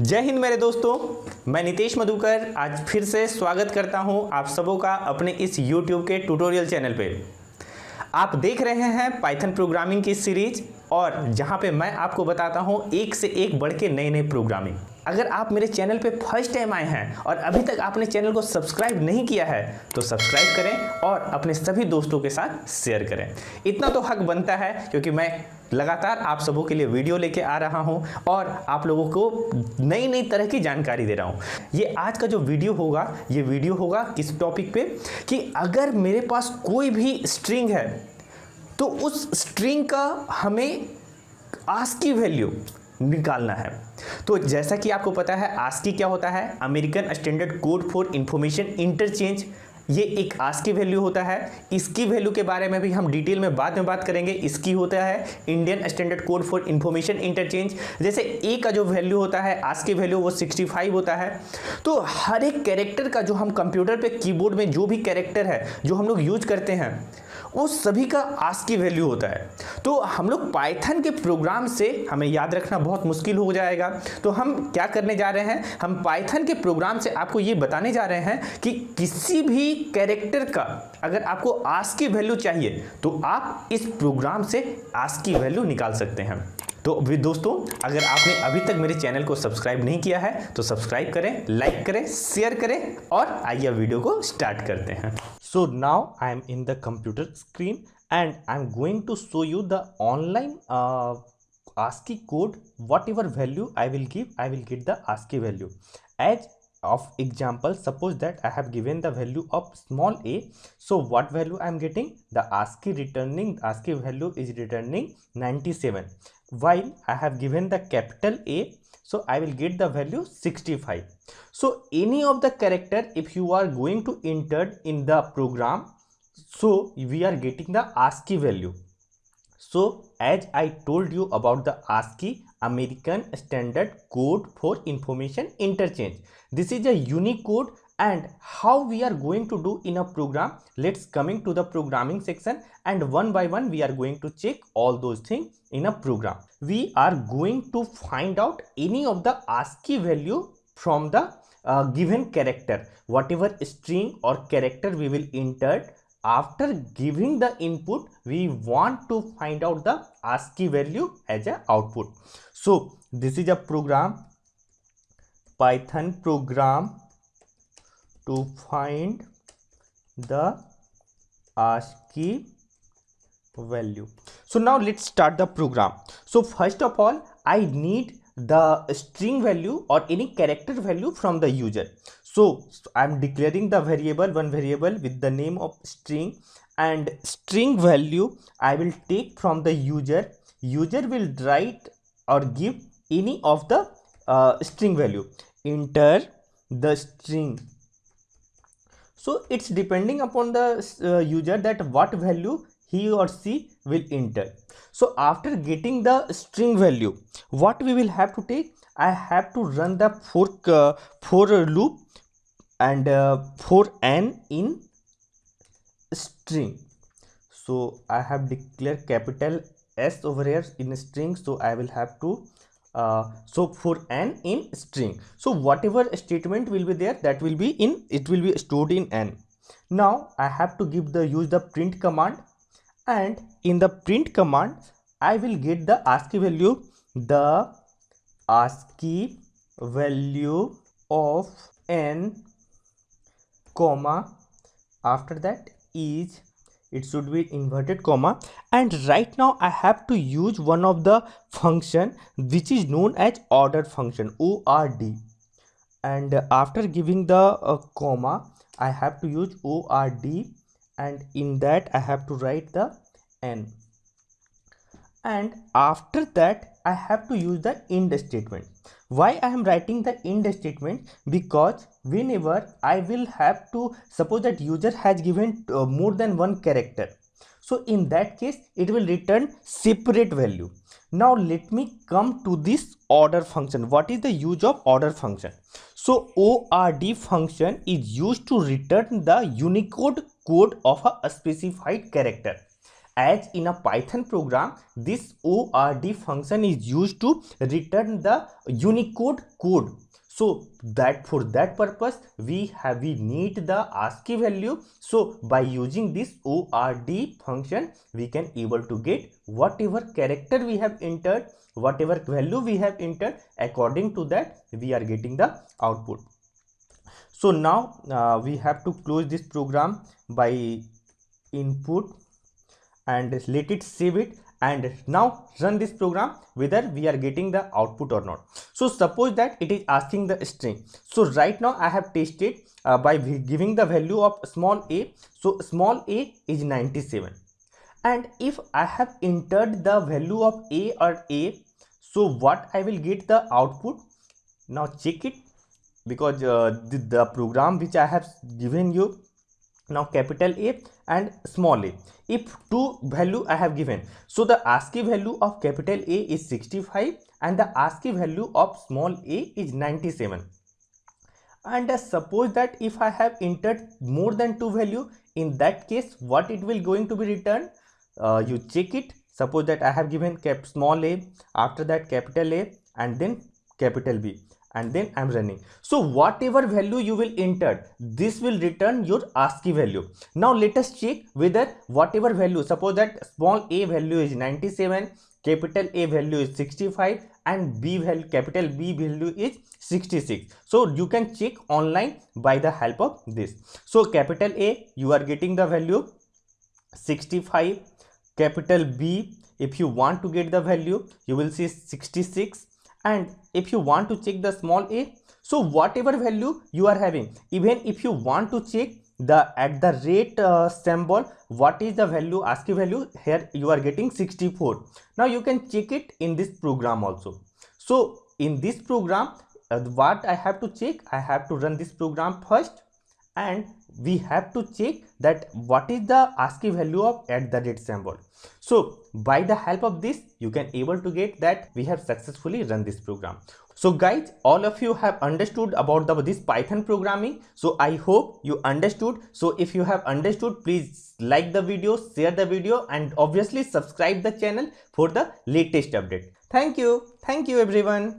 जय हिंद मेरे दोस्तों, मैं नितेश मधुकर आज फिर से स्वागत करता हूं आप सबों का अपने इस YouTube के ट्यूटोरियल चैनल पे। आप देख रहे हैं पाइथन प्रोग्रामिंग की सीरीज और जहां पे मैं आपको बताता हूं एक से एक बढ़ के नए नए प्रोग्रामिंग। अगर आप मेरे चैनल पे फर्स्ट टाइम आए हैं और अभी तक आपने चैनल को सब्सक्राइब नहीं किया है तो सब्सक्राइब करें और अपने सभी दोस्तों के साथ शेयर करें। इतना तो हक बनता है क्योंकि मैं लगातार आप सबों के लिए वीडियो लेके आ रहा हूं और आप लोगों को नई नई तरह की जानकारी दे रहा हूं। ये आज का जो वीडियो होगा ये वीडियो होगा किस टॉपिक पे कि अगर मेरे पास कोई भी स्ट्रिंग है तो उस स्ट्रिंग का हमें आस्की वैल्यू निकालना है। तो जैसा कि आपको पता है आस्की क्या होता है, American standard code for information interchange. ये एक आस्की वैल्यू होता है। इसकी वैल्यू के बारे में भी हम डिटेल में बाद में बात करेंगे। इसकी होता है Indian standard code for information interchange. जैसे ए का जो वैल्यू होता है आस्की वैल्यू वो 65 होता है। तो हर एक कैरेक्टर का जो हम कंप्यूटर पे कीबोर्ड में जो भी कैरेक्टर है जो हम लोग यूज करते हैं वो सभी का आस्की वैल्यू होता है। तो हम लोग पाइथन के प्रोग्राम से हमें याद रखना बहुत मुश्किल हो जाएगा। तो हम क्या करने जा रहे हैं, हम पाइथन के प्रोग्राम से आपको ये बताने जा रहे हैं कि किसी भी कैरेक्टर का अगर आपको आस्की वैल्यू चाहिए तो आप इस प्रोग्राम से आस्की वैल्यू निकाल सकते हैं। तो दोस्तों अगर आपने अभी तक मेरे चैनल को सब्सक्राइब नहीं किया है तो सब्सक्राइब करें, लाइक करें, शेयर करें और आइए वीडियो को स्टार्ट करते हैं। So now I am in the computer screen and I am going to show you the online ASCII code. Whatever value I will give, I will get the ASCII value. As of example, suppose that I have given the value of small a. So what value I am getting? The ASCII value is returning 97. While I have given the capital A, so I will get the value 65. So any of the character if you are going to enter in the program, so we are getting the ASCII value. So as I told you about the ASCII, American Standard Code for Information Interchange. This is a unique code and how we are going to do in a program. Let's coming to the programming section and one by one we are going to check all those things in a program. We are going to find out any of the ASCII value from the given character. Whatever string or character we will enter, after giving the input we want to find out the ASCII value as a output. So this is a program, Python program to find the ASCII value. So now let's start the program. So first of all I need the string value or any character value from the user. So I am declaring the variable, one variable with the name of string, and string value I will take from the user. User will write or give any of the string value. Enter the string. So it's depending upon the user that what value he or she will enter. So after getting the string value, what we will have to take? I have to run the for loop and for n in string. So I have declared capital S over here in string, so I will have to so for n in string. So whatever statement will be there, that will be in, it will be stored in n. Now I have to use the print command, and in the print command I will get the ASCII value, the ASCII value of n comma, after that is, it should be inverted comma, and right now I have to use one of the function which is known as order function, ORD, and after giving the comma I have to use ORD, and in that I have to write the n, and after that I have to use the end statement. Why I am writing the end statement? Because whenever I will have to, suppose that user has given more than one character, so in that case it will return separate value. Now let me come to this order function. What is the use of order function? So ORD function is used to return the Unicode code of a specified character. as in a Python program, this ORD function is used to return the Unicode code. So that for that purpose we need the ASCII value. So by using this ORD function, we can able to get whatever character we have entered, whatever value we have entered, according to that we are getting the output. So now we have to close this program by input and let it save it, and now run this program whether we are getting the output or not. So suppose that it is asking the string. So right now I have tested by giving the value of small a. So small a is 97, and if I have entered the value of a or a, so what I will get the output. Now check it, because the program which I have given you, now capital A and small a, if two value I have given, so the ASCII value of capital A is 65 and the ASCII value of small a is 97. And suppose that if I have entered more than two value, in that case what it will going to be returned, you check it. Suppose that I have given small a, after that capital A, and then capital B, and then I'm running. So whatever value you will enter, this will return your ASCII value. Now let us check whether whatever value, suppose that small a value is 97, capital A value is 65, and B value, capital B value is 66. So you can check online by the help of this. So capital A, you are getting the value 65. Capital B, if you want to get the value, you will see 66. And if you want to check the small a, so whatever value you are having, even if you want to check the at the rate symbol, what is the value, ASCII value, here you are getting 64. Now you can check it in this program also. So in this program, what I have to check, I have to run this program first, and we have to check that what is the ASCII value of at the rate symbol. So by the help of this, you can able to get that we have successfully run this program. So guys, all of you have understood about this Python programming. So I hope you understood. So if you have understood, please like the video, share the video, and obviously subscribe the channel for the latest update. Thank you everyone.